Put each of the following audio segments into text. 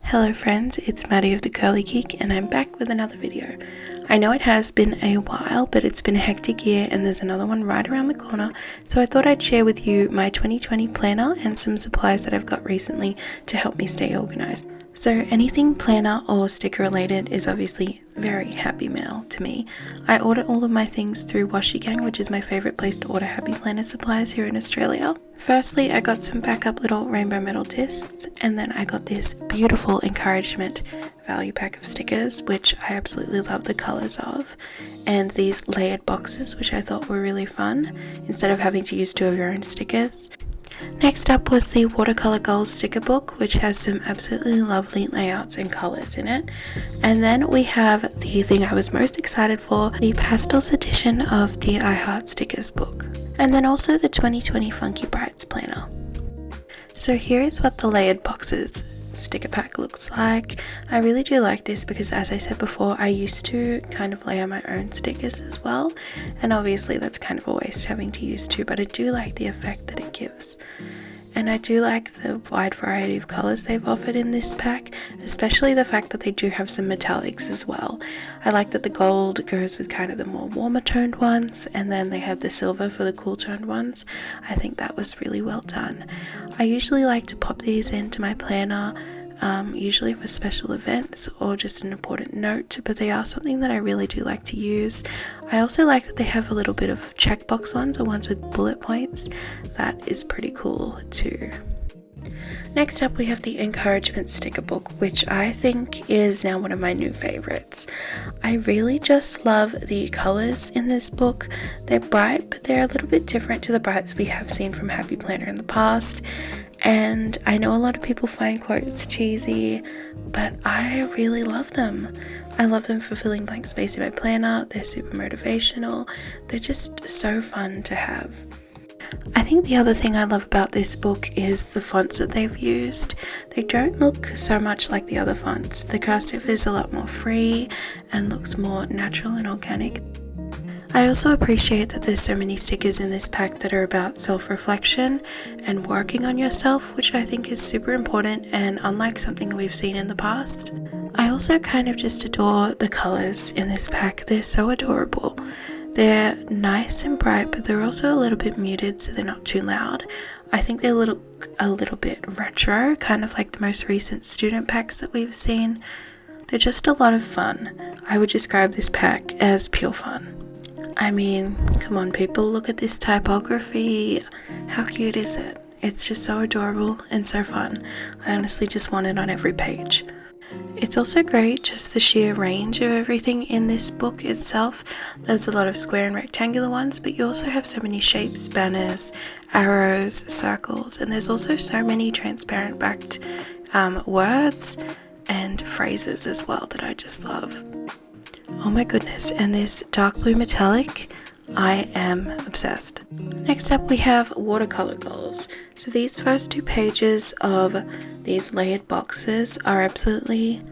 Hello friends, it's Maddie of the Curly Geek and I'm back with another video. I know it has been a while, but it's been a hectic year and there's another one right around the corner, so I thought I'd share with you my 2020 planner and some supplies that I've got recently to help me stay organized. So anything planner or sticker related is obviously very happy mail to me. I order all of my things through Washi Gang, which is my favourite place to order happy planner supplies here in Australia. Firstly, I got some backup little rainbow metal discs, and then I got this beautiful encouragement value pack of stickers, which I absolutely love the colours of, and these layered boxes, which I thought were really fun, instead of having to use two of your own stickers. Next up was the Watercolor Goals sticker book, which has some absolutely lovely layouts and colours in it. And then we have the thing I was most excited for, the Pastels edition of the I Heart Stickers book. And then also the 2020 Funky Brights planner. So here is what the layered boxes sticker pack looks like. I really do like this because, as I said before, I used to kind of layer my own stickers as well, and obviously that's kind of a waste having to use two, but I do like the effect that it gives. And I do like the wide variety of colours they've offered in this pack, especially the fact that they do have some metallics as well. I like that the gold goes with kind of the more warmer toned ones, and then they have the silver for the cool toned ones. I think that was really well done. I usually like to pop these into my planner, usually for special events or just an important note, but they are something that I really do like to use. I also like that they have a little bit of checkbox ones or ones with bullet points. That is pretty cool too. Next up we have the encouragement sticker book, which I think is now one of my new favorites. I really just love the colors in this book. They're bright, but they're a little bit different to the brights we have seen from Happy Planner in the past. And I know a lot of people find quotes cheesy, but I really love them. I love them for filling blank space in my planner. They're super motivational. They're just so fun to have. I think the other thing I love about this book is the fonts that they've used. They don't look so much like the other fonts. The cursive is a lot more free and looks more natural and organic. I also appreciate that there's so many stickers in this pack that are about self-reflection and working on yourself, which I think is super important and unlike something we've seen in the past. I also kind of just adore the colours in this pack. They're so adorable. They're nice and bright, but they're also a little bit muted, so they're not too loud. I think they look a little bit retro, kind of like the most recent student packs that we've seen. They're just a lot of fun. I would describe this pack as pure fun. I mean, come on people, look at this typography. How cute is it? It's just so adorable and so fun. I honestly just want it on every page. It's also great, just the sheer range of everything in this book itself. There's a lot of square and rectangular ones, but you also have so many shapes, banners, arrows, circles, and there's also so many transparent backed words and phrases as well that I just love. Oh my goodness, and this dark blue metallic, I am obsessed. Next up we have watercolor goals. So these first two pages of these layered boxes are absolutely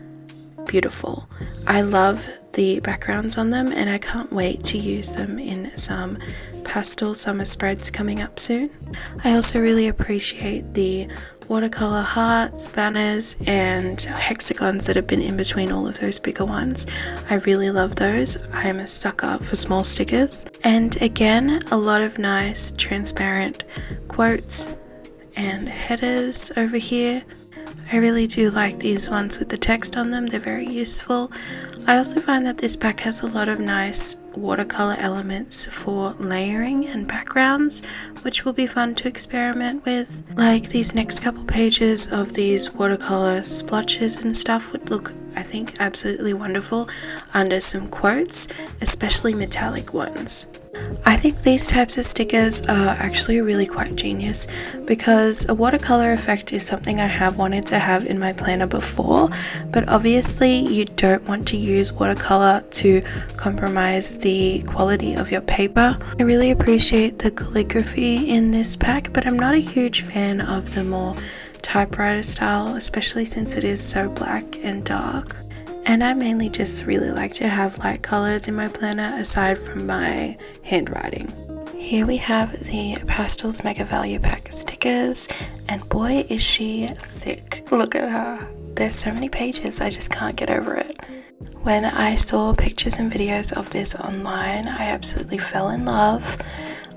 beautiful. I love the backgrounds on them and I can't wait to use them in some pastel summer spreads coming up soon. I also really appreciate the watercolor hearts, banners, and hexagons that have been in between all of those bigger ones. I really love those. I am a sucker for small stickers. And again, a lot of nice transparent quotes and headers over here. I really do like these ones with the text on them. They're very useful. I also find that this pack has a lot of nice watercolor elements for layering and backgrounds, which will be fun to experiment with. Like these next couple pages of these watercolor splotches and stuff would look, I think, absolutely wonderful under some quotes, especially metallic ones. I think these types of stickers are actually really quite genius because a watercolor effect is something I have wanted to have in my planner before, but obviously you don't want to use watercolor to compromise the quality of your paper. I really appreciate the calligraphy in this pack, but I'm not a huge fan of the more typewriter style, especially since it is so black and dark. And I mainly just really like to have light colors in my planner aside from my handwriting. Here we have the Pastels Mega Value Pack stickers, and boy is she thick. Look at her. there's so many pages, I just can't get over it. When I saw pictures and videos of this online, I absolutely fell in love.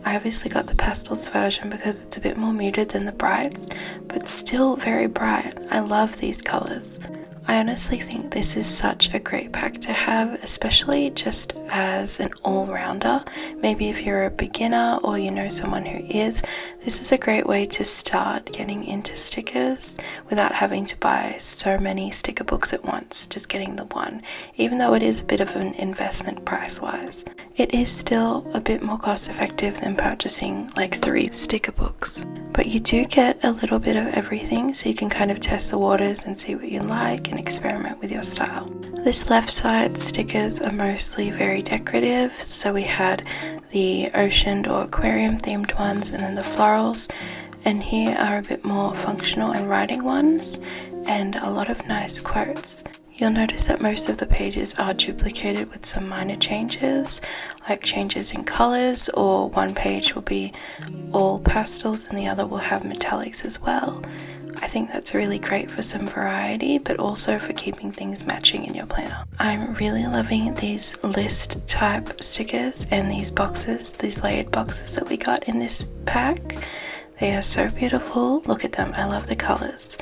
I obviously got the Pastels version because it's a bit more muted than the brights, but still very bright. I love these colors. I honestly think this is such a great pack to have, especially just as an all-rounder. Maybe if you're a beginner or you know someone who is, this is a great way to start getting into stickers without having to buy so many sticker books at once, just getting the one, even though it is a bit of an investment price-wise. It is still a bit more cost-effective than purchasing like 3 sticker books. But you do get a little bit of everything, so you can kind of test the waters and see what you like and experiment with your style. This left side stickers are mostly very decorative, so we had the ocean or aquarium themed ones and then the florals, and here are a bit more functional and writing ones and a lot of nice quotes. You'll notice that most of the pages are duplicated with some minor changes, like changes in colors, or one page will be all pastels and the other will have metallics as well. I think that's really great for some variety, but also for keeping things matching in your planner. I'm really loving these list type stickers and these boxes, these layered boxes that we got in this pack. They are so beautiful. Look at them. I love the colors.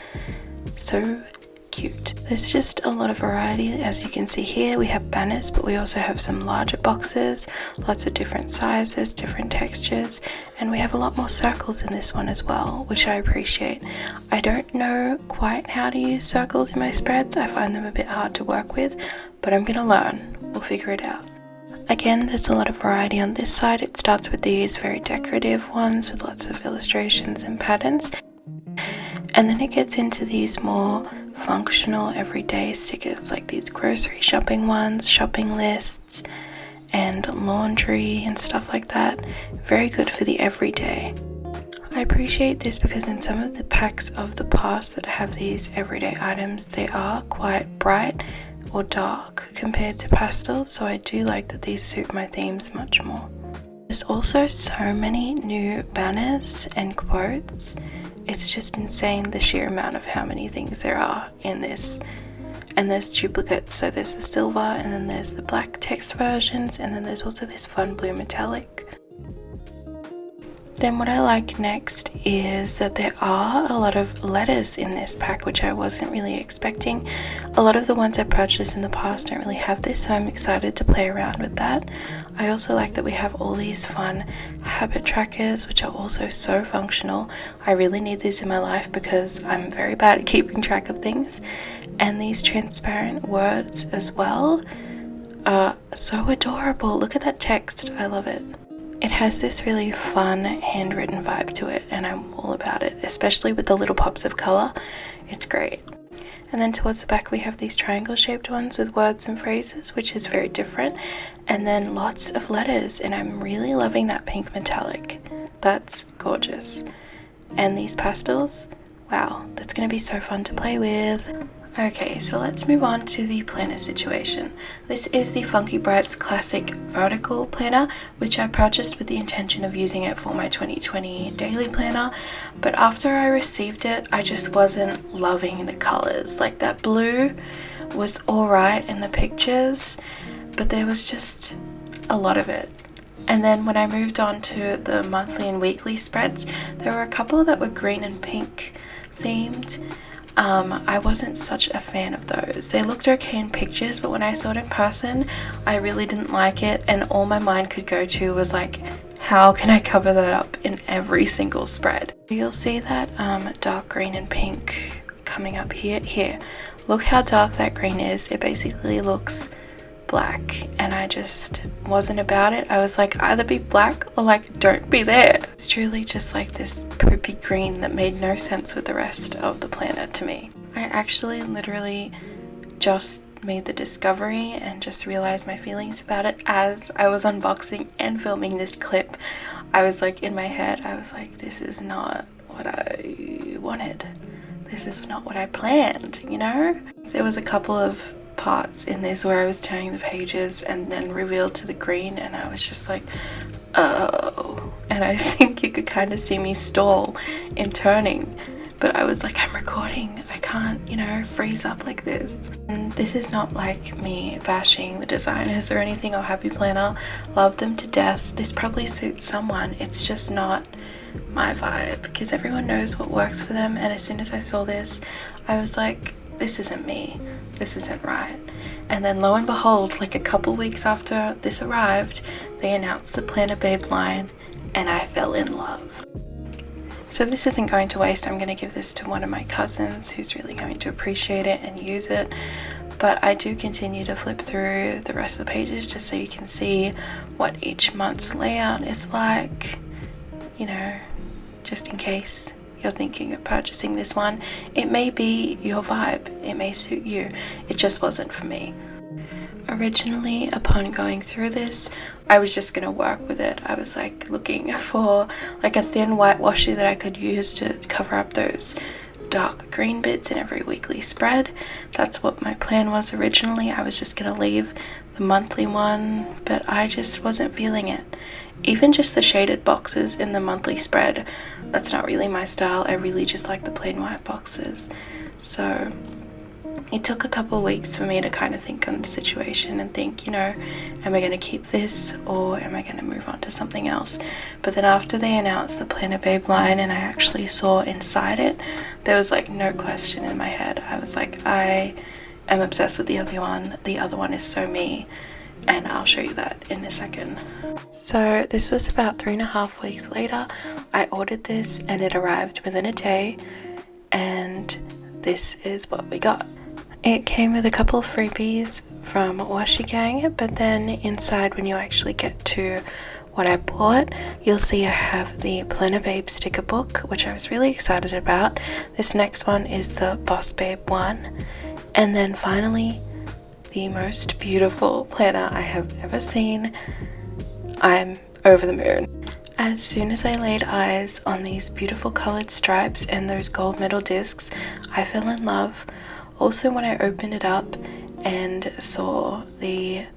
So cute. There's just a lot of variety. As you can see here, we have banners, but we also have some larger boxes, lots of different sizes, different textures, and we have a lot more circles in this one as well, which I appreciate. I don't know quite how to use circles in my spreads. I find them a bit hard to work with, but I'm gonna learn. We'll figure it out. Again, there's a lot of variety on this side. It starts with these very decorative ones with lots of illustrations and patterns, and then it gets into these more functional everyday stickers like these grocery shopping ones, shopping lists, and laundry and stuff like that. Very good for the everyday. I appreciate this because in some of the packs of the past that have these everyday items, they are quite bright or dark compared to pastels, so I do like that these suit my themes much more. There's also so many new banners and quotes. It's just insane the sheer amount of how many things there are in this. And there's duplicates, so there's the silver and then there's the black text versions, and then there's also this fun blue metallic. Then what I like next is that there are a lot of letters in this pack, which I wasn't really expecting. A lot of the ones I purchased in the past don't really have this, so I'm excited to play around with that. I also like that we have all these fun habit trackers, which are also so functional. I really need these in my life because I'm very bad at keeping track of things. And these transparent words as well are so adorable. Look at that text. I love it. It has this really fun handwritten vibe to it, and I'm all about it, especially with the little pops of color. It's great. And then towards the back we have these triangle shaped ones with words and phrases, which is very different, and then lots of letters, and I'm really loving that pink metallic. That's gorgeous. And these pastels, wow, that's going to be so fun to play with. Okay, so let's move on to the planner situation. This is the Funky Brights Classic Vertical Planner, which I purchased with the intention of using it for my 2020 daily planner, but after I received it, I just wasn't loving the colors. Like, that blue was alright in the pictures, but there was just a lot of it. And then when I moved on to the monthly and weekly spreads, there were a couple that were green and pink themed. I wasn't such a fan of those. They looked okay in pictures, but when I saw it in person, I really didn't like it, and all my mind could go to was like, how can I cover that up in every single spread? You'll see that dark green and pink coming up here. Look how dark that green is. It basically looks black, and I just wasn't about it. I was like, either be black or like don't be there. It's truly just like this poopy green that made no sense with the rest of the planner to me. I actually literally just made the discovery and just realized my feelings about it as I was unboxing and filming this clip. I was like, in my head, I was like, this is not what I wanted. This is not what I planned, you know? There was a couple of parts in this where I was turning the pages and then revealed to the green, and I was just like, oh. And I think you could kind of see me stall in turning but I was like, I'm recording, I can't, you know, freeze up like this. And this is not like me bashing the designers or anything, or Happy Planner, love them to death. This probably suits someone, it's just not my vibe, because everyone knows what works for them. And as soon as I saw this, I was like, this isn't me, this isn't right. And then lo and behold, like a couple weeks after this arrived, they announced the Planner Babe line, and I fell in love. So this isn't going to waste. I'm going to give this to one of my cousins who's really going to appreciate it and use it. But I do continue to flip through the rest of the pages just so you can see what each month's layout is like, you know, just in case you're thinking of purchasing this one. It may be your vibe, it may suit you, it just wasn't for me. Originally, upon going through this, I was just going to work with it. I was like looking for like a thin white washi that I could use to cover up those dark green bits in every weekly spread. That's what my plan was originally. I was just going to leave the monthly one, but I just wasn't feeling it. Even just the shaded boxes in the monthly spread, that's not really my style. I really just like the plain white boxes. So it took a couple of weeks for me to kind of think on the situation and think, you know, am I going to keep this or am I going to move on to something else? But then after they announced the Planner Babe line and I actually saw inside it, there was like no question in my head. I was like, I am obsessed with the other one. The other one is so me, and I'll show you that in a second. So this was about 3.5 weeks later. I ordered this and it arrived within a day, and this is what we got. It came with a couple of freebies from Washi Gang, but then inside, when you actually get to what I bought, you'll see I have the Planner Babe sticker book, which I was really excited about. This next one is the Boss Babe one, and then finally the most beautiful planner I have ever seen. I'm over the moon. As soon as I laid eyes on these beautiful colored stripes and those gold metal discs, I fell in love. Also, when I opened it up and saw the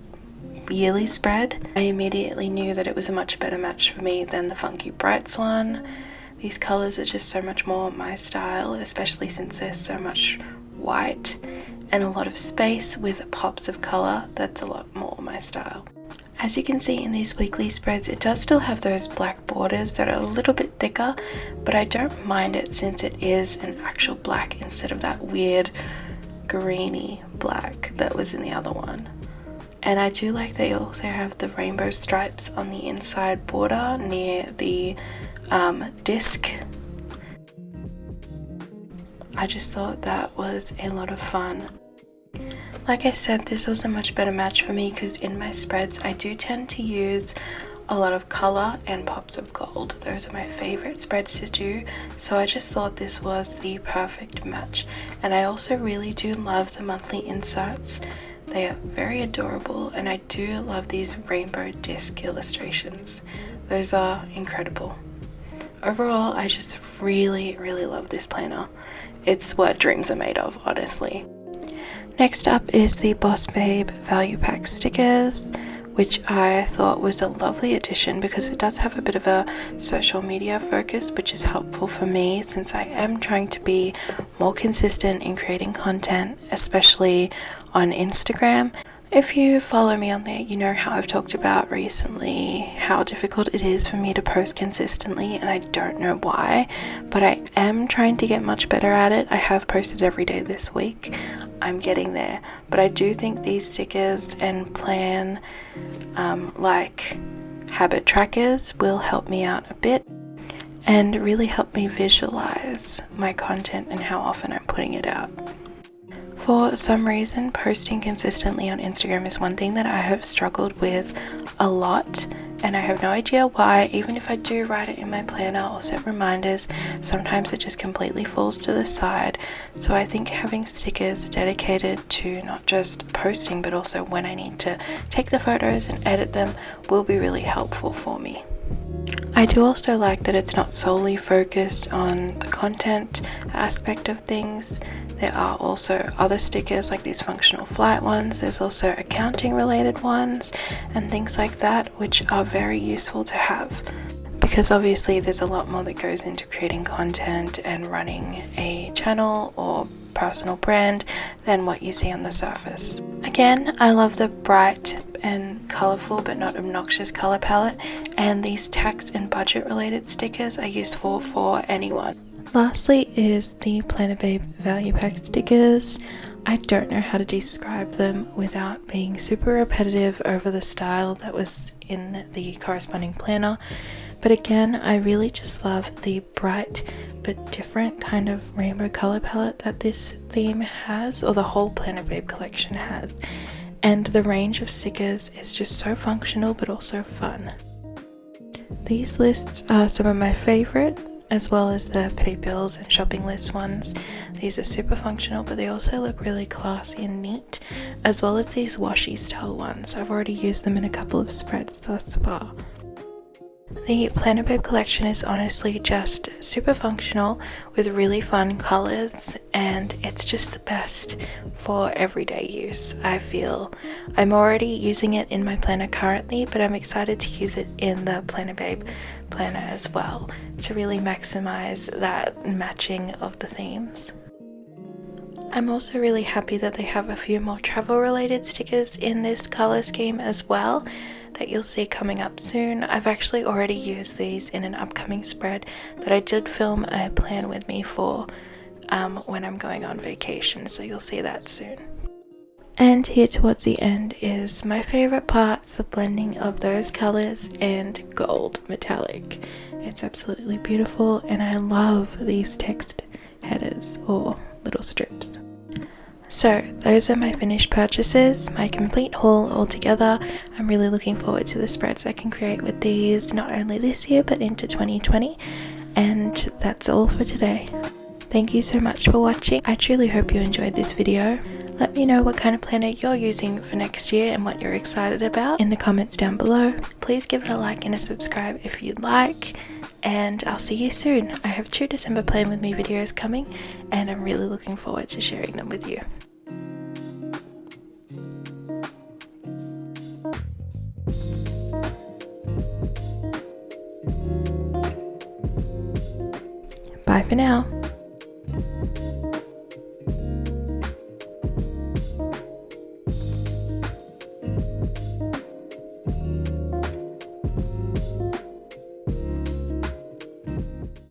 yearly spread, I immediately knew that it was a much better match for me than the Funky Brights one. These colors are just so much more my style, especially since there's so much white and a lot of space with pops of color. That's a lot more my style. As you can see in these weekly spreads, it does still have those black borders that are a little bit thicker, but I don't mind it since it is an actual black instead of that weird greeny black that was in the other one. And I do like they also have the rainbow stripes on the inside border near the disc. I just thought that was a lot of fun. Like I said, this was a much better match for me because in my spreads I do tend to use a lot of color and pops of gold. Those are my favorite spreads to do, so I just thought this was the perfect match. And I also really do love the monthly inserts. They are very adorable, and I do love these rainbow disc illustrations. Those are incredible. Overall, I just really love this planner. It's what dreams are made of, honestly. Next up is the Boss Babe Value Pack stickers, which I thought was a lovely addition because it does have a bit of a social media focus, which is helpful for me since I am trying to be more consistent in creating content, especially on Instagram. If you follow me on there, you know how I've talked about recently how difficult it is for me to post consistently, and I don't know why, but I am trying to get much better at it. I have posted every day this week. I'm getting there, but I do think these stickers and plan like habit trackers will help me out a bit and really help me visualize my content and how often I'm putting it out. For some reason, posting consistently on Instagram is one thing that I have struggled with a lot, and I have no idea why. Even if I do write it in my planner or set reminders, sometimes it just completely falls to the side. So I think having stickers dedicated to not just posting but also when I need to take the photos and edit them will be really helpful for me. I do also like that it's not solely focused on the content aspect of things. There are also other stickers like these functional flight ones. There's also accounting related ones and things like that, which are very useful to have. because obviously there's a lot more that goes into creating content and running a channel or personal brand than what you see on the surface. Again, I love the bright and colourful but not obnoxious colour palette, and these tax and budget related stickers are useful for anyone. Lastly is the Planner Babe value pack stickers. I don't know how to describe them without being super repetitive over the style that was in the corresponding planner. But again, I really just love the bright but different kind of rainbow color palette that this theme has, or the whole Planner Babe collection has. And the range of stickers is just so functional but also fun. These lists are some of my favorite, as well as the pay bills and shopping list ones. These are super functional, but they also look really classy and neat, as well as these washi style ones. I've already used them in a couple of spreads thus far. The Planner Babe collection is honestly just super functional with really fun colors, and it's just the best for everyday use. I feel I'm already using it in my planner currently, but I'm excited to use it in the Planner Babe planner as well to really maximize that matching of the themes. I'm also really happy that they have a few more travel related stickers in this color scheme as well that you'll see coming up soon. I've actually already used these in an upcoming spread that I did film a plan with me for when I'm going on vacation, so you'll see that soon. And here towards the end is my favorite parts, the blending of those colors and gold metallic. It's absolutely beautiful, and I love these text headers or little strips. So those are my finished purchases, my complete haul altogether. I'm really looking forward to the spreads I can create with these, not only this year but into 2020. And that's all for today. Thank you so much for watching. I truly hope you enjoyed this video. Let me know what kind of planner you're using for next year and what you're excited about in the comments down below. Please give it a like and a subscribe if you'd like. And I'll see you soon. I have 2 December Plan With Me videos coming, and I'm really looking forward to sharing them with you. Bye for now.